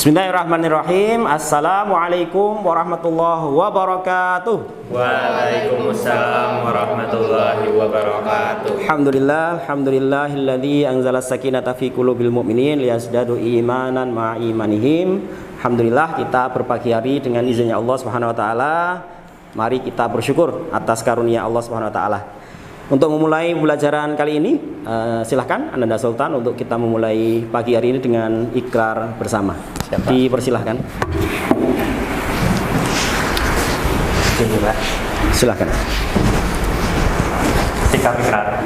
Bismillahirrahmanirrahim. Assalamualaikum warahmatullahi wabarakatuh. Waalaikumsalam warahmatullahi wabarakatuh. Alhamdulillahilladzi anzala sakinata fi qulubil mu'minin liyazdadu imanan ma'a imanihim. Alhamdulillah, kita berpagi hari dengan izinnya Allah Subhanahu wa taala. Mari kita bersyukur atas karunia Allah Subhanahu wa taala. Untuk memulai pembelajaran kali ini, silahkan Ananda Sultan untuk kita memulai pagi hari ini dengan ikrar bersama. Dipersilahkan. Sini, Pak. Silahkan. Sikap ikrar.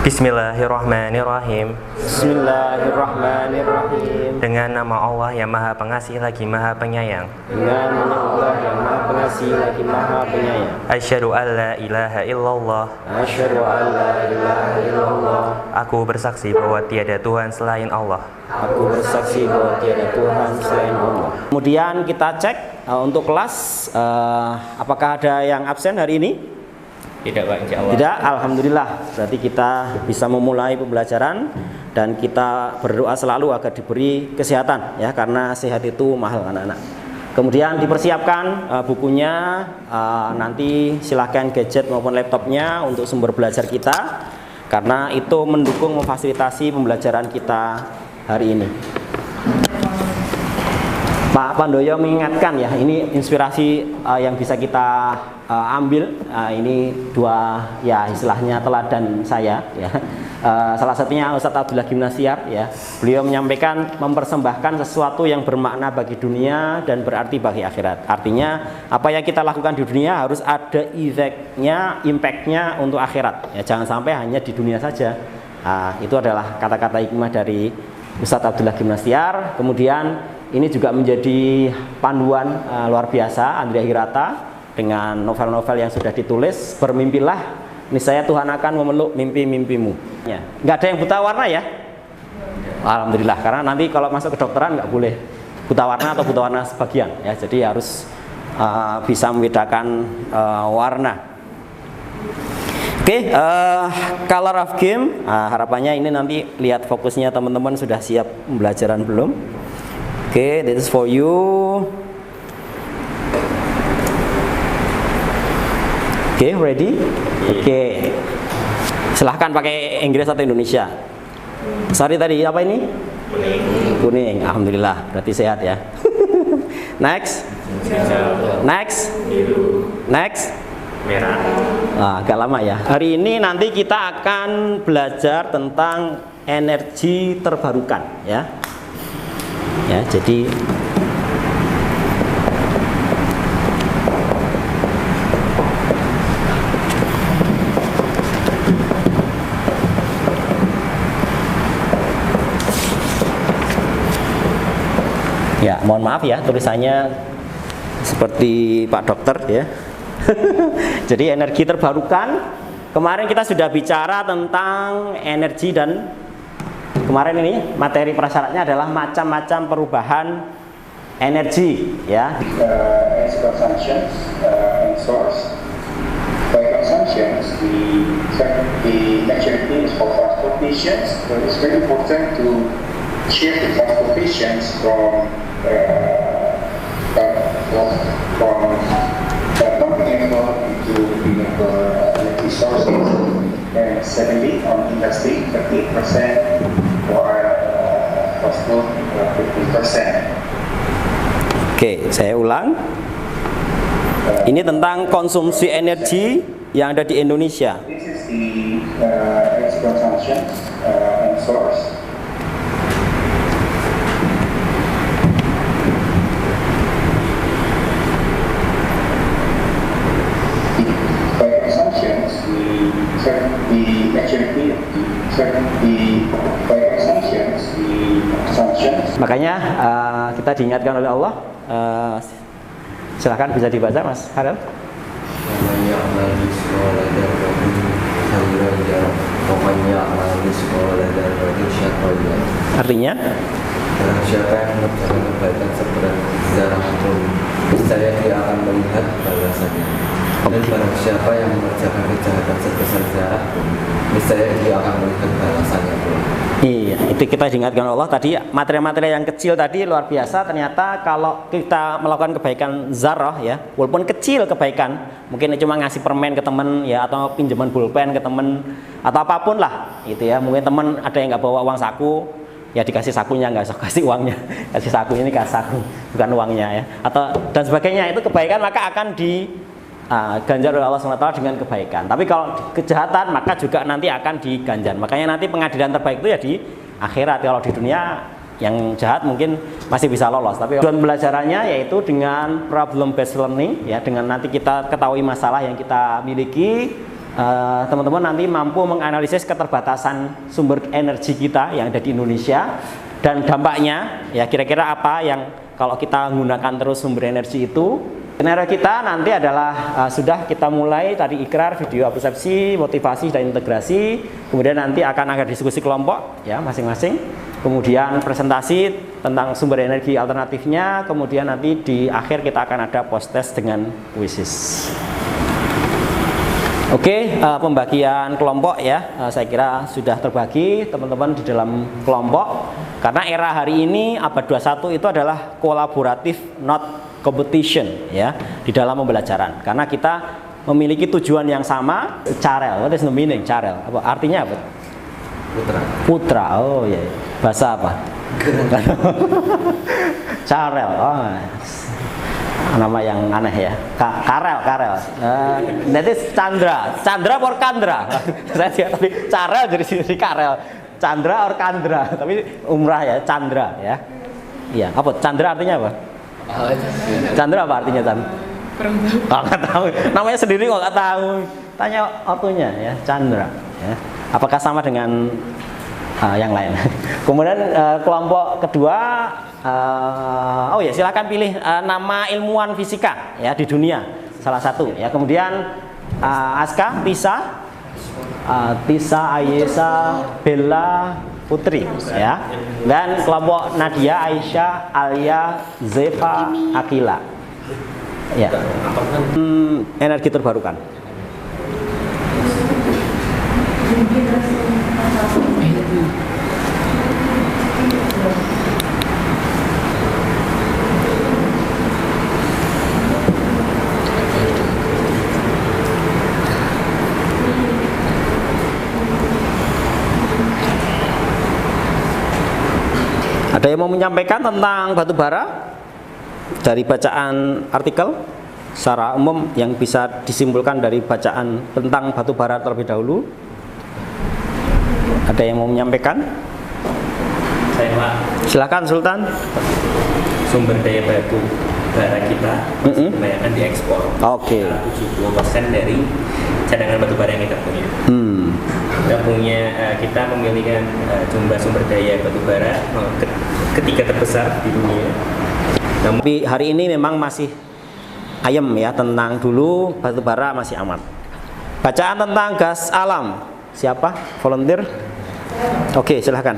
Bismillahirrahmanirrahim. Bismillahirrahmanirrahim. Dengan nama Allah yang Maha Pengasih lagi Maha Penyayang. Dengan nama Allah yang Maha Pengasih lagi Maha Penyayang. Asyhadu an la ilaha illallah. Asyhadu an la ilaha illallah. Aku bersaksi bahwa tiada Tuhan selain Allah. Aku bersaksi bahwa tiada Tuhan selain Allah. Kemudian kita cek untuk kelas, apakah ada yang absen hari ini? Tidak, Pak, insyaallah. Tidak, alhamdulillah. Berarti kita bisa memulai pembelajaran dan kita berdoa selalu agar diberi kesehatan ya, karena sehat itu mahal anak-anak. Kemudian dipersiapkan bukunya, nanti silahkan gadget maupun laptopnya untuk sumber belajar kita, karena itu mendukung memfasilitasi pembelajaran kita hari ini. Pak Pandoyo mengingatkan ya, ini inspirasi yang bisa kita ambil. Ini dua ya istilahnya teladan saya ya. Salah satunya Ustadz Abdullah Gimnasiar ya. Beliau menyampaikan mempersembahkan sesuatu yang bermakna bagi dunia dan berarti bagi akhirat. Artinya apa yang kita lakukan di dunia harus ada efeknya, impactnya untuk akhirat ya. Jangan sampai hanya di dunia saja. Itu adalah kata-kata hikmah dari Ustadz Abdullah Gimnasiar. Kemudian ini juga menjadi panduan luar biasa Andrea Hirata dengan novel-novel yang sudah ditulis. Bermimpilah, niscaya Tuhan akan memeluk mimpi-mimpimu ya. Nggak ada yang buta warna ya? Alhamdulillah, karena nanti kalau masuk ke dokteran nggak boleh buta warna atau buta warna sebagian ya. Jadi harus bisa membedakan warna. Oke, color of game, harapannya ini nanti lihat fokusnya teman-teman sudah siap pembelajaran belum? Oke, this is for you. Oke, ready? Oke. Silahkan pakai Inggris atau Indonesia. Sorry tadi apa ini? Kuning. Kuning. Alhamdulillah, berarti sehat ya. Next. Next. Biru. Next. Merah. Agak lama ya. Hari ini nanti kita akan belajar tentang energi terbarukan ya. Ya, jadi ya, mohon maaf ya tulisannya seperti Pak Dokter ya. Jadi energi terbarukan, kemarin kita sudah bicara tentang energi dan kemarin ini materi prasyaratnya adalah macam-macam perubahan energi ya. As consumptions and source. By consumptions, the maturity of transportations. So it's very important to shift the transportations from non-renewable into renewable energy sources. And secondly, on industry, 38%. Oke, saya ulang. Ini tentang konsumsi energi yang ada di Indonesia. This is the consumption and source. By consumptions, the maturity of by consumptions, the consumptions. Makanya kita diingatkan oleh Allah. Silahkan bisa dibaca Mas Harel. Artinya Barang siapa yang mengerjakan kebaikan seberat zarah pun, niscaya dia akan melihat balasannya. Dan barang siapa yang mengerjakan kejahatan sebesar-besar, niscaya dia akan melihat balasannya pula. Iya, itu kita diingatkan Allah tadi, materi-materi yang kecil tadi luar biasa. Ternyata kalau kita melakukan kebaikan zarah ya, walaupun kecil kebaikan, mungkin cuma ngasih permen ke temen ya, atau pinjaman pulpen ke temen, atau apapun lah gitu ya. Mungkin temen ada yang nggak bawa uang saku, ya dikasih sakunya, nggak usah kasih uangnya, kasih saku, ini kasih saku bukan uangnya ya, atau dan sebagainya. Itu kebaikan maka akan ganjar oleh Allah SWT dengan kebaikan. Tapi kalau kejahatan maka juga nanti akan diganjar. Makanya nanti pengadilan terbaik itu ya di akhirat. Kalau di dunia yang jahat mungkin masih bisa lolos. Tapi tujuan pembelajarannya yaitu dengan problem based learning ya, dengan nanti kita ketahui masalah yang kita miliki. Teman-teman nanti mampu menganalisis keterbatasan sumber energi kita yang ada di Indonesia dan dampaknya ya, kira-kira apa yang kalau kita gunakan terus sumber energi itu. Skenario kita nanti adalah sudah kita mulai tadi ikrar, video persepsi, motivasi dan integrasi. Kemudian nanti akan ada diskusi kelompok ya masing-masing. Kemudian presentasi tentang sumber energi alternatifnya. Kemudian nanti di akhir kita akan ada post test dengan quizzes. Oke, pembagian kelompok ya, saya kira sudah terbagi teman-teman di dalam kelompok. Karena era hari ini abad 21 itu adalah kolaboratif, not competition ya, di dalam pembelajaran. Karena kita memiliki tujuan yang sama. Carel, what is the meaning? Carel, apa artinya apa? Putra. Putra, oh ya, bahasa apa? Carel, oh, nama yang aneh ya. Karel. Nanti Chandra or Kandra. Saya tidak, tapi Carel jadi sini Karel. Chandra or Kandra, tapi umrah ya, Chandra ya. Iya, apa? Chandra artinya apa? Chandra apa artinya, Chan? Nggak tahu. Namanya sendiri kok nggak tahu. Tanya ortunya ya, Chandra. Ya. Apakah sama dengan yang lain? Kemudian kelompok kedua, oh ya silakan pilih nama ilmuwan fisika ya di dunia salah satu ya. Kemudian Aska, Tisa, Ayesa, Bella, Putri ya, dan kelompok Nadia, Aisyah, Alia, Zefa, Akila ya. Energi terbarukan. Ada yang mau menyampaikan tentang batu bara dari bacaan artikel secara umum yang bisa disimpulkan dari bacaan tentang batu bara terlebih dahulu? Ada yang mau menyampaikan? Saya Pak. Silakan Sultan. Sumber daya batu bara kita kebanyakan diekspor. Oke. 70% dari cadangan batu bara yang kita punya. Kita memiliki jumlah sumber daya batu bara ketiga terbesar di dunia. Tapi hari ini memang masih ayem ya, tentang dulu batu bara masih aman. Bacaan tentang gas alam. Siapa? Volunteer? Oke, silahkan.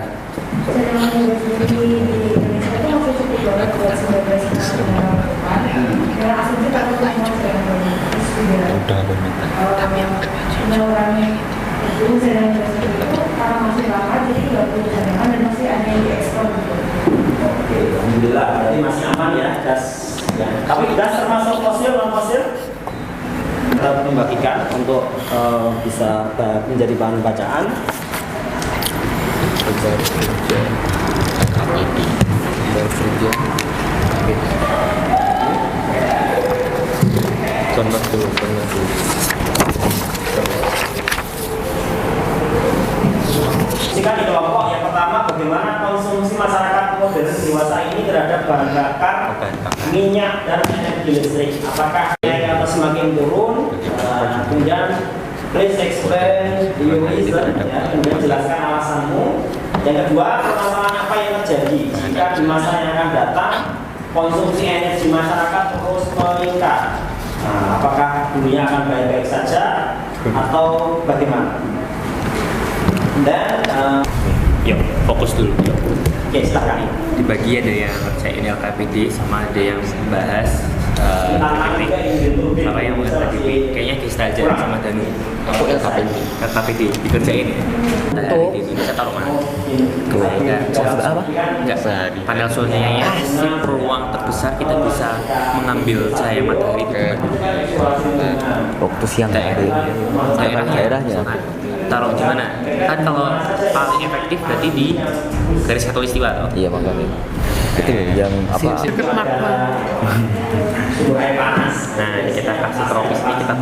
Alhamdulillah, berarti masih aman ya gas. Ya. Tapi gas termasuk fosil, non fosil? Kita membagikan untuk bisa menjadi bahan bacaan. Jika di kelompok yang pertama, bagaimana konsumsi masyarakat modern dewasa ini terhadap bahan bakar minyak dan energi listrik? Apakah naik atau semakin turun? Kemudian please explain your reason, ya, kemudian jelaskan alasanmu. Yang kedua, permasalahan apa yang terjadi jika di masa yang akan datang konsumsi energi masyarakat terus meningkat? Apakah dunia akan baik-baik saja atau bagaimana? Dan Yuk, fokus dulu. oke, silakan. Dibagi ada yang ngerjain LKPD sama ada yang bahas Apa yang menghadapi kayaknya Kista aja sama Danu. Aku KPD dikerjain. Matahari di Indonesia taruh mana? apa? Enggak. Panel surya si peluang terbesar kita bisa mengambil cahaya matahari itu Waktu siang hari. Daerahnya. Taruh di mana? Kan kalau paling efektif berarti di garis khatulistiwa toh. Iya makanya. Itu yang apa? Nah, ini kita kasih tropis ini kita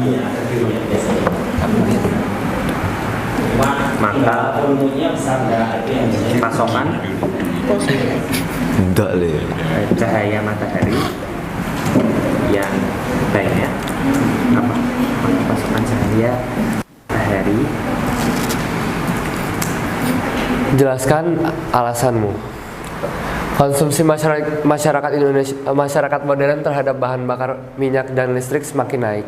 maka pasokan Enggak le. cahaya matahari yang banyak apa pasokan cahaya matahari. Jelaskan alasanmu. Konsumsi masyarakat Indonesia, masyarakat modern terhadap bahan bakar minyak dan listrik semakin naik.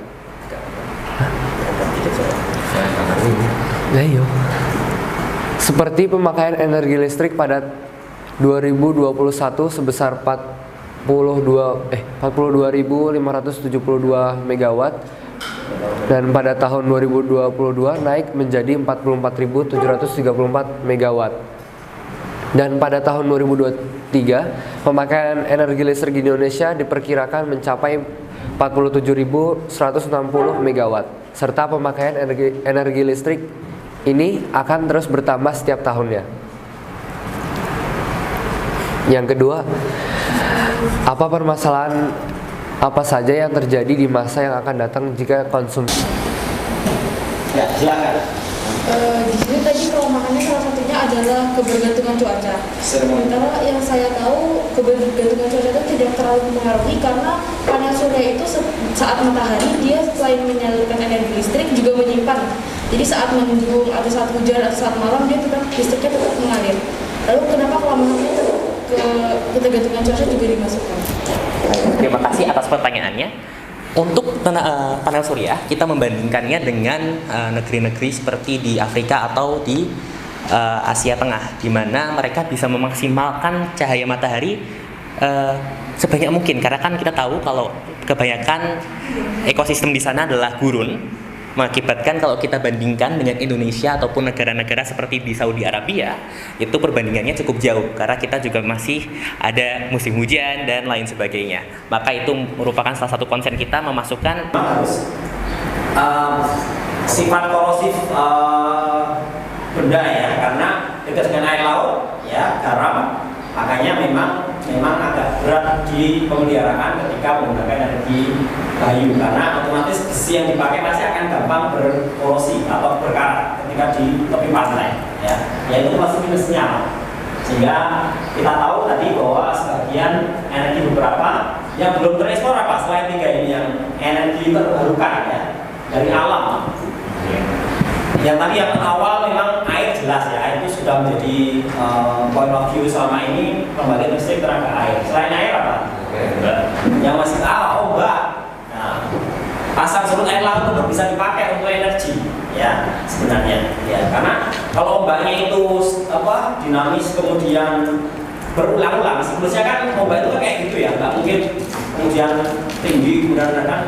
Ayo. Seperti pemakaian energi listrik pada 2021 sebesar 42.572 megawatt dan pada tahun 2022 naik menjadi 44.734 megawatt. Dan pada tahun 2023, pemakaian energi listrik di Indonesia diperkirakan mencapai 47.160 megawatt. Serta pemakaian energi listrik ini akan terus bertambah setiap tahunnya. Yang kedua, apa permasalahan apa saja yang terjadi di masa yang akan datang jika konsumsi? Ya, silakan. Di sini tadi kelemahannya salah satunya adalah kebergantungan cuaca. Sementara yang saya tahu kebergantungan cuaca itu tidak terlalu mempengaruhi karena panel surya itu saat matahari dia selain menyalurkan energi listrik juga menyimpan. Jadi saat mendung, ada saat hujan, atau saat malam dia listriknya tetap mengalir. Lalu kenapa kelemahannya ketergantungan cuaca juga dimasukkan? Terima kasih atas pertanyaannya. Untuk panel surya, kita membandingkannya dengan negeri-negeri seperti di Afrika atau di Asia Tengah, di mana mereka bisa memaksimalkan cahaya matahari sebanyak mungkin. Karena kan kita tahu kalau kebanyakan ekosistem di sana adalah gurun, mengakibatkan kalau kita bandingkan dengan Indonesia ataupun negara-negara seperti di Saudi Arabia, itu perbandingannya cukup jauh karena kita juga masih ada musim hujan dan lain sebagainya. Maka itu merupakan salah satu konsen kita memasukkan sifat korosif benda ya, karena dekat dengan air laut ya, garam, makanya memang agak berat di pemeliharaan ketika menggunakan energi kayu, karena otomatis besi yang dipakai pasti akan gampang berkorosi atau berkarat ketika di tepi pantai ya, yaitu pasti minusnya. Sehingga kita tahu tadi bahwa sebagian energi beberapa yang belum terekspor apa selain tiga ini yang energi terbarukan ya dari alam. Yang tadi yang awal memang air jelas ya, air itu sudah menjadi point of view selama ini pembangkit listrik tenaga air. Selain air apa? Yang masih ombak. Nah, pasang surut air laut itu bisa dipakai untuk energi ya sebenarnya ya, karena kalau ombaknya itu dinamis kemudian berulang-ulang, siklusnya kan ombak itu kayak gitu ya, nggak mungkin kemudian tinggi kemudian kan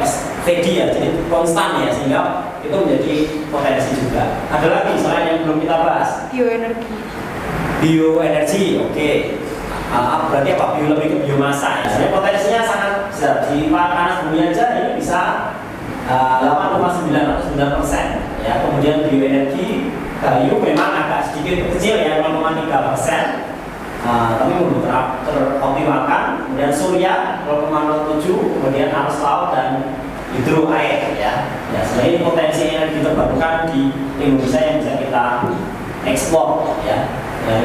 steady ya, jadi konstan ya, sehingga itu menjadi potensi juga. Ada lagi selain yang belum kita bahas? Bioenergi, oke. Berarti apa? Lebih ke biomasa. Sebenarnya potensinya sangat besar. Di panas bumi aja ini bisa 8,9% ya. Kemudian bioenergi kayu memang agak sedikit kecil ya, 0,3%. Tapi belum teroptimalkan. Kemudian surya 0,07, kemudian arus laut dan hidro air ya. Ya, sebenarnya ini potensi energi terbarukan di Indonesia yang bisa kita ekspor ya,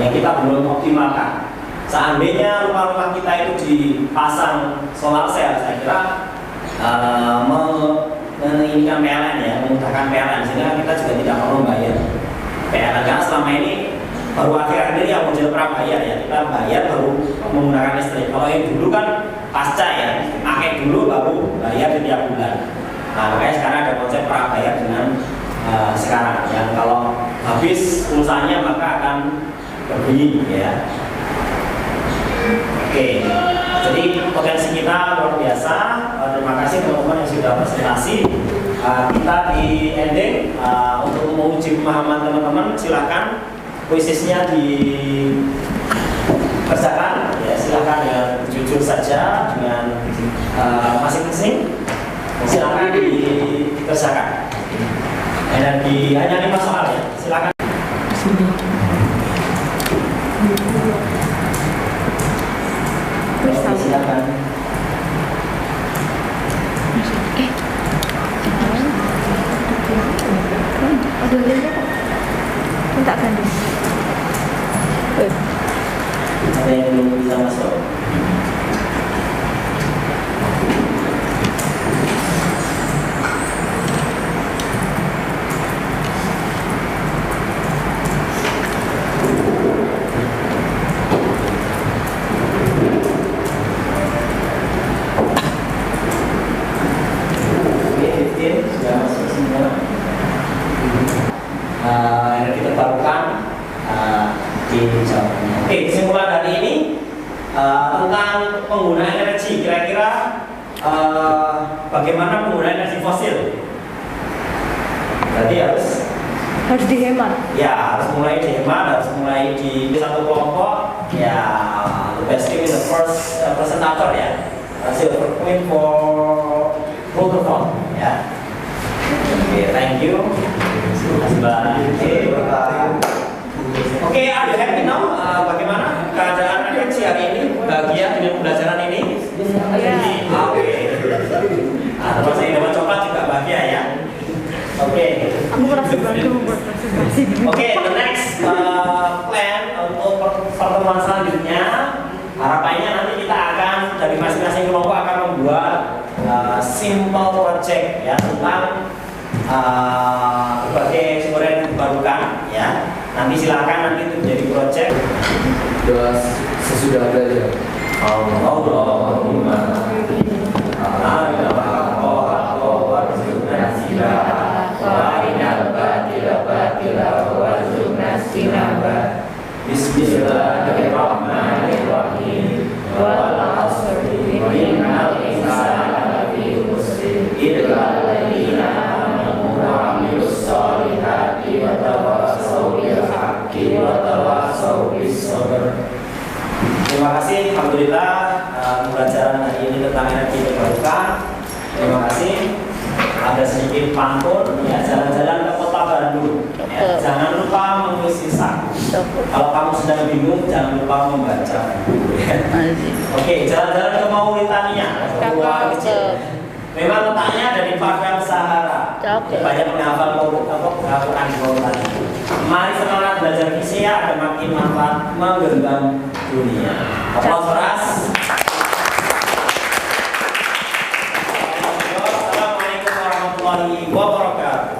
yang kita belum optimalkan. Seandainya rumah-rumah kita itu dipasang solar cell, saya kira menginginkan PLN ya, memudahkan PLN, sehingga kita juga tidak perlu bayar PLN. Karena selama ini baru akhir-akhir ini yang model prabayar ya, kita bayar baru menggunakan listrik. Kalau yang dulu kan pasca ya, pakai dulu baru bayar setiap bulan. Nah, makanya sekarang ada konsep prabayar dengan sekarang yang kalau habis pulsanya maka akan berbunyi ya. Oke, jadi potensi kita luar biasa. Terima kasih teman-teman yang sudah presentasi. Kita di ending untuk menguji pemahaman teman-teman, silakan kuisisnya dikerjakan. Ya, silakan dengan jujur saja dengan masing-masing. Silakan dikerjakan. Energi hanya 5 soal ya. Silakan. Silakan. Aduh, minta gandeng. Ada yang belum bisa masuk? Energi terbarukan dijawabnya. Oke, kesimpulan hari ini tentang penggunaan energi, kira-kira bagaimana penggunaan energi fosil? Berarti harus dihemat. Ya, harus mulai dihemat, harus mulai di satu kelompok. Ya, the best team is the first presentator ya. Silver point for Rutherford ya. Oke, thank you. Oke, are you happy now? Bagaimana keadaan energi hari ini? Bahagia dengan pembelajaran ini? Oke. Termasuk yang dapat coklat juga bahagia ya. Oke. Aku merasa bangga membuat presentasi. Oke, the next plan untuk pertemuan selanjutnya, harapannya nanti kita akan dari masing-masing kelompok akan membuat simple project ya tentang berbagai sumber energi terbarukan ya. Nanti silakan nanti itu menjadi project. Doa sesudah belajar. Allahumma Bismillahirrahmanirrahim. Wal 'asri innal insana lafi khusr illa alladziina aamanu wa 'amilus shalihati wa tawassaw bil haqqi wa tawassaw bis sabr. Terima kasih, alhamdulillah pembelajaran hari ini tentang energi terbarukan. Terima kasih. Ada sedikit pantun ya, jalan-jalan ke kota Bandung ya, jangan lupa mengisi saku. Kalau kamu sedang bingung jangan lupa membaca buku ya. Oke, jalan-jalan ke Mauritania. Memang letaknya ada di Padang Sahara. Banyak menghafal Al-Quran di Mauritania. Mari semangat belajar fisika agar makin manfaat menggenggam dunia. Aplaus keras. Assalamualaikum warahmatullahi wabarakatuh.